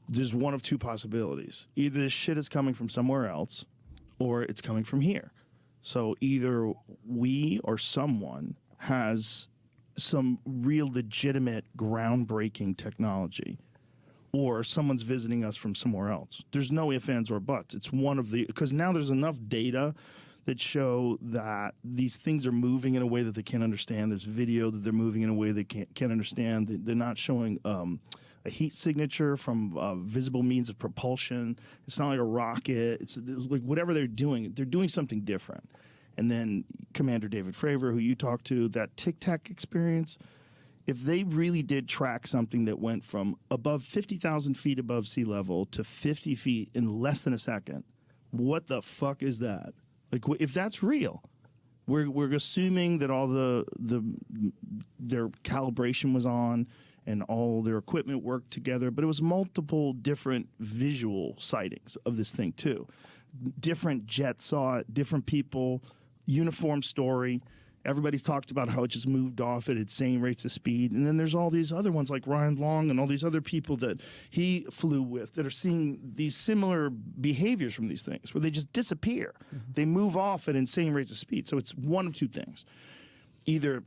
there's one of two possibilities. Either this shit is coming from somewhere else or it's coming from here. So either we or someone has some real legitimate groundbreaking technology, or someone's visiting us from somewhere else. There's no ifs, ands, or buts. It's one of the, because now there's enough data that show that these things are moving in a way that they can't understand. There's video that they're moving in a way they can't understand. They're not showing a heat signature from visible means of propulsion. It's not like a rocket. It's like whatever they're doing something different. And then Commander David Fravor, who you talked to, that Tic Tac experience, if they really did track something that went from above 50,000 feet above sea level to 50 feet in less than a second, what the fuck is that? Like, if that's real, we're assuming that all their calibration was on and all their equipment worked together, but it was multiple different visual sightings of this thing too. Different jets saw it, different people, uniform story. Everybody's talked about how it just moved off at insane rates of speed. And then there's all these other ones like Ryan Long and all these other people that he flew with that are seeing these similar behaviors from these things where they just disappear. Mm-hmm. They move off at insane rates of speed. So it's one of two things. Either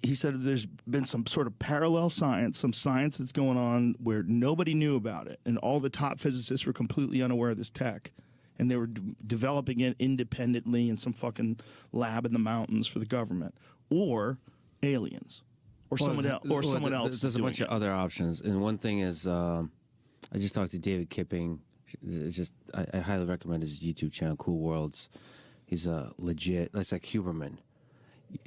he said there's been some sort of parallel science, some science that's going on where nobody knew about it, and all the top physicists were completely unaware of this tech. And they were developing it independently in some fucking lab in the mountains for the government, or aliens, or someone else. Or someone else. There's a bunch of other options, and one thing is, I just talked to David Kipping. It's just I highly recommend his YouTube channel, Cool Worlds. He's a legit. It's like Huberman.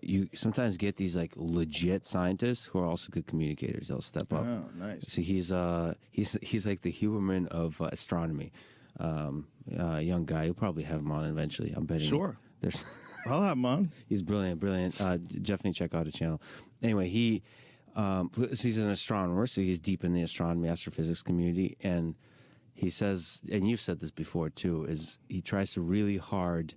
You sometimes get these like legit scientists who are also good communicators. They'll step up. Oh, nice. So he's like the Huberman of astronomy. Young guy. You'll probably have him on eventually. I'm betting. Sure. I'll have him on. He's brilliant. Definitely check out his channel. Anyway, he's an astronomer, so he's deep in the astronomy, astrophysics community, and he says, and you've said this before too, is he tries to really hard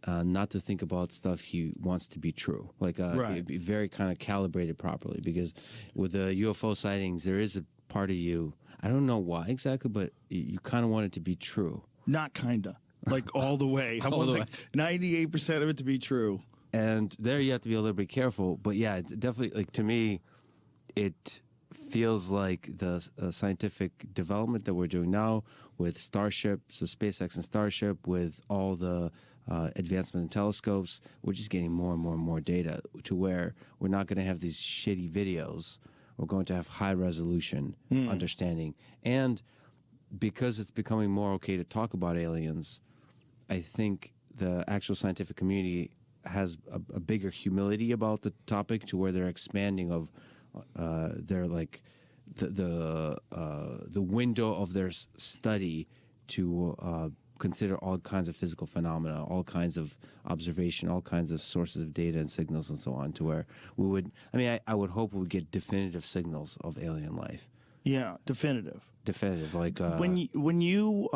not to think about stuff he wants to be true, like right. Be very kind of calibrated properly, because with the UFO sightings, there is a part of you, I don't know why exactly, but you kind of want it to be true. Not kinda. Like all the way. I want like 98% of it to be true. And there you have to be a little bit careful. But yeah, it definitely, like to me, it feels like the scientific development that we're doing now with Starship, so SpaceX and Starship, with all the advancement in telescopes, we're just getting more and more and more data to where we're not going to have these shitty videos. We're going to have high resolution understanding. And because it's becoming more okay to talk about aliens, I think the actual scientific community has a bigger humility about the topic, to where they're expanding of their like the window of their study to consider all kinds of physical phenomena, all kinds of observation, all kinds of sources of data and signals and so on, to where we would, I would hope we would get definitive signals of alien life. Yeah, definitive. Like when you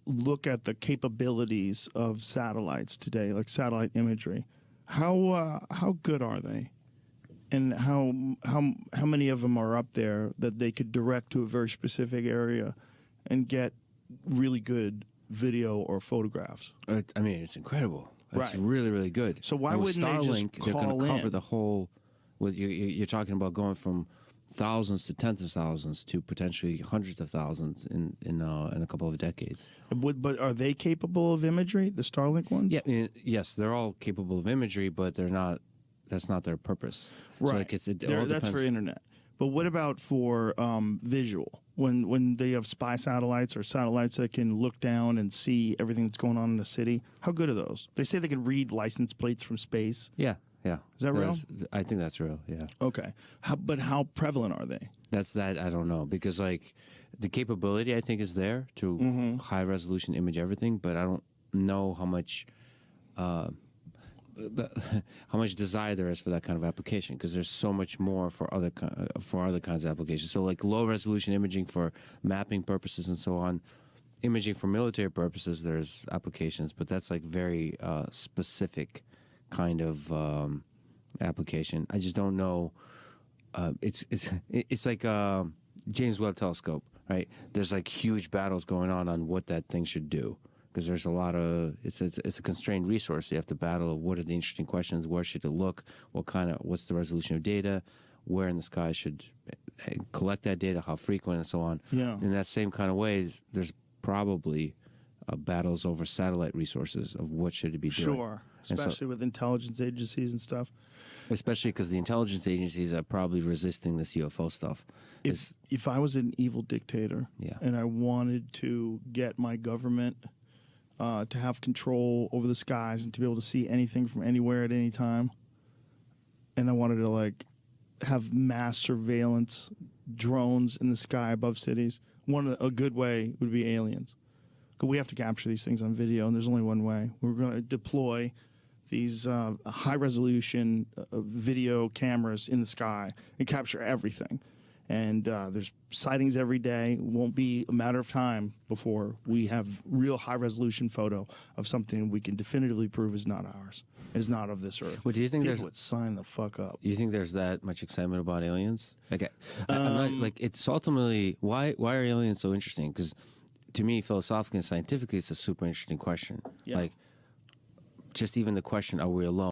look at the capabilities of satellites today, like satellite imagery, how good are they? And how many of them are up there that they could direct to a very specific area and get really good video or photographs? It's incredible. It's right. really, really good. So why wouldn't Starlink, they just they're going to cover in? the whole. With you're talking about going from thousands to tens of thousands to potentially hundreds of thousands in a couple of decades. But are they capable of imagery? The Starlink ones? Yeah. Yes, they're all capable of imagery, but they're not. That's not their purpose. Right. So that's for internet. But what about for visual? When they have spy satellites or satellites that can look down and see everything that's going on in the city, how good are those? They say they can read license plates from space. Yeah. Is that real? I think that's real, yeah. Okay. But how prevalent are they? I don't know, because like the capability I think is there to high resolution image everything, but I don't know how much desire there is for that kind of application, because there's so much more for other kinds of applications. So like low resolution imaging for mapping purposes and so on, imaging for military purposes, there's applications, but that's like very specific kind of application. I just don't know. It's like James Webb Telescope. right? There's like huge battles going on what that thing should do. Because there's a lot of it's a constrained resource. You have to battle what are the interesting questions, where should it look, what's the resolution of data, where in the sky should collect that data, how frequent, and so on. Yeah. In that same kind of way, there's probably battles over satellite resources of what should it be doing. Sure, especially with intelligence agencies and stuff. Especially because the intelligence agencies are probably resisting this UFO stuff. If I was an evil dictator, Yeah. and I wanted to get my government to have control over the skies and to be able to see anything from anywhere at any time, and I wanted to like have mass surveillance drones in the sky above cities, a good way would be aliens. Because we have to capture these things on video, and there's only one way. We're going to deploy these high-resolution video cameras in the sky and capture everything. And there's sightings every day. It won't be a matter of time before we have real high-resolution photo of something we can definitively prove is not ours, is not of this earth. Well, do you think People would sign the fuck up? You think there's that much excitement about aliens? Like, I'm not, like, it's ultimately why are aliens so interesting? Because to me, philosophically and scientifically, it's a super interesting question. Yeah. Like, just even the question, are we alone?